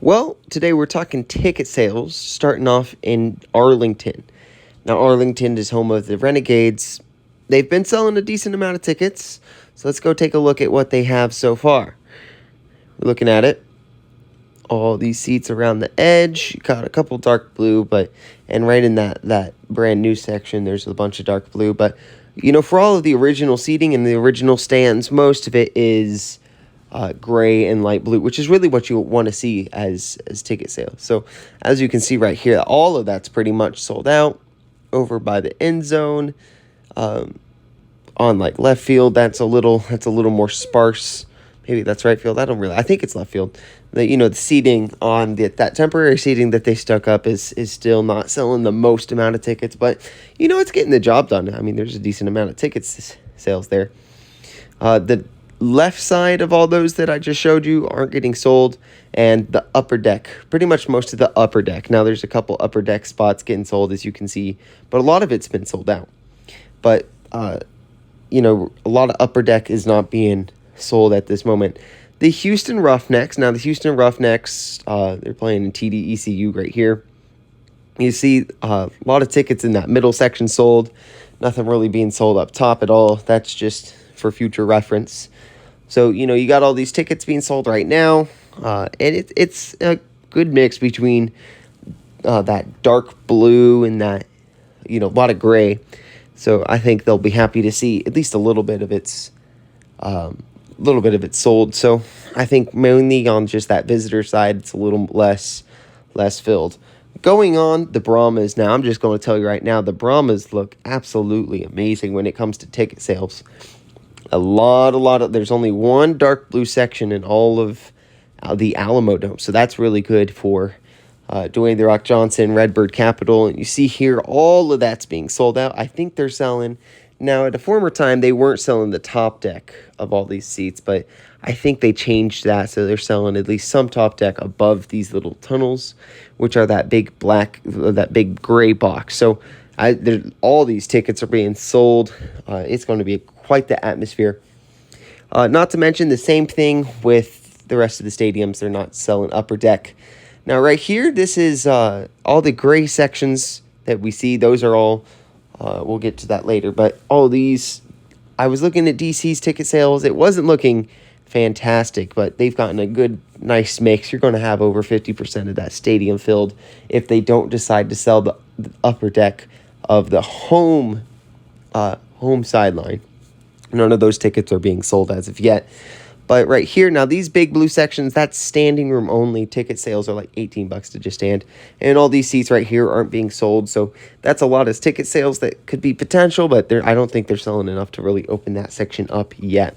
Well, today we're talking ticket sales, starting off in Arlington. Now, Arlington is home of the Renegades. They've been selling a decent amount of tickets, so let's go take a look at what they have so far. We're looking at it. All these seats around the edge. You got a couple dark blue, and right in that brand new section, there's a bunch of dark blue. But for all of the original seating and the original stands, most of it is gray and light blue, which is really what you want to see as ticket sales. So as you can see right here, all of that's pretty much sold out. Over by the end zone, on like left field, that's a little more sparse. Maybe that's right field. I think it's left field. The seating on that temporary seating that they stuck up is still not selling the most amount of tickets, but it's getting the job done. I mean, there's a decent amount of tickets sales there. The left side of all those that I just showed you aren't getting sold, and the upper deck, pretty much most of the upper deck. Now there's a couple upper deck spots getting sold, as you can see, but a lot of it's been sold out. But a lot of upper deck is not being sold at this moment. The Houston Roughnecks, they're playing in TDECU right here. You see a lot of tickets in that middle section sold. Nothing really being sold up top at all. That's just for future reference. So, you got all these tickets being sold right now, and it's a good mix between that dark blue and that, a lot of gray. So I think they'll be happy to see at least a little bit of it's sold. So I think mainly on just that visitor side, it's a little less filled. Going on the Brahmas now, I'm just going to tell you right now, the Brahmas look absolutely amazing when it comes to ticket sales. A lot of, there's only one dark blue section in all of the Alamo Dome. So that's really good for Dwayne "The Rock" Johnson, Redbird Capital. And you see here, all of that's being sold out. I think they're selling, now at a former time, they weren't selling the top deck of all these seats, but I think they changed that. So they're selling at least some top deck above these little tunnels, which are that big gray box. So all these tickets are being sold. It's going to be quite the atmosphere. Not to mention the same thing with the rest of the stadiums. They're not selling upper deck. Now, right here, this is all the gray sections that we see. Those are all, we'll get to that later. But all these, I was looking at DC's ticket sales. It wasn't looking fantastic, but they've gotten a good, nice mix. You're going to have over 50% of that stadium filled if they don't decide to sell the upper deck of the home sideline. None of those tickets are being sold as of yet. But right here, now these big blue sections, that's standing room only. Ticket sales are like $18 to just stand. And all these seats right here aren't being sold. So that's a lot of ticket sales that could be potential, but I don't think they're selling enough to really open that section up yet.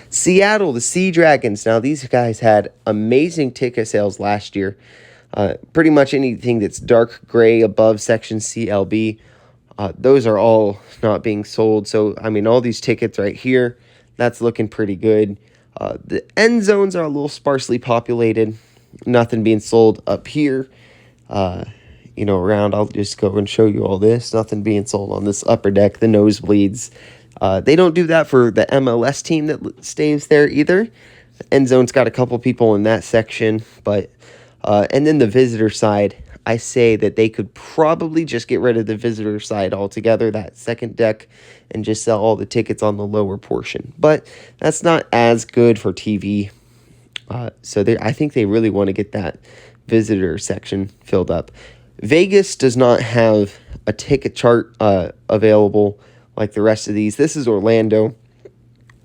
Seattle, the Sea Dragons. Now these guys had amazing ticket sales last year. Pretty much anything that's dark gray above section CLB, those are all not being sold. So, I mean, all these tickets right here, that's looking pretty good. The end zones are a little sparsely populated. Nothing being sold up here. Around, I'll just go and show you all this. Nothing being sold on this upper deck, the nosebleeds. They don't do that for the MLS team that stays there either. The end zone's got a couple people in that section. And then the visitor side, I say that they could probably just get rid of the visitor side altogether, that second deck, and just sell all the tickets on the lower portion. But that's not as good for TV. So I think they really want to get that visitor section filled up. Vegas does not have a ticket chart available like the rest of these. This is Orlando.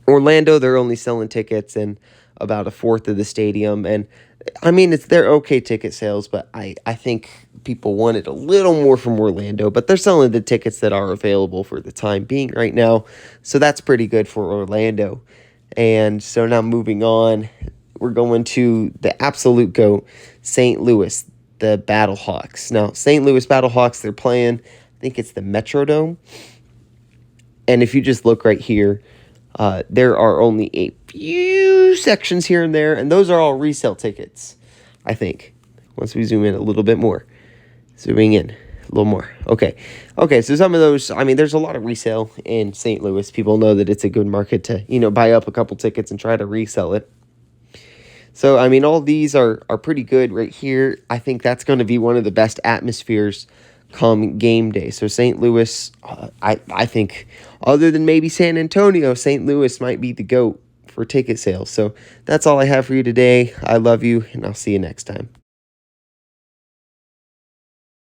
Orlando, they're only selling tickets in about a fourth of the stadium. And I mean, they're okay ticket sales, but I think people wanted a little more from Orlando, but they're selling the tickets that are available for the time being right now. So that's pretty good for Orlando. And so now moving on, we're going to the absolute GOAT, St. Louis, the Battlehawks. Now, St. Louis Battlehawks, they're playing, I think it's the Metrodome. And if you just look right here, there are only a few sections here and there, and those are all resale tickets, I think. Once we zoom in a little bit more. Zooming in a little more. Okay, so some of those, I mean, there's a lot of resale in St. Louis. People know that it's a good market to, buy up a couple tickets and try to resell it. So, I mean, all these are pretty good right here. I think that's going to be one of the best atmospheres come game day. So, St. Louis, I think, other than maybe San Antonio, St. Louis might be the GOAT for ticket sales. So, that's all I have for you today. I love you, and I'll see you next time.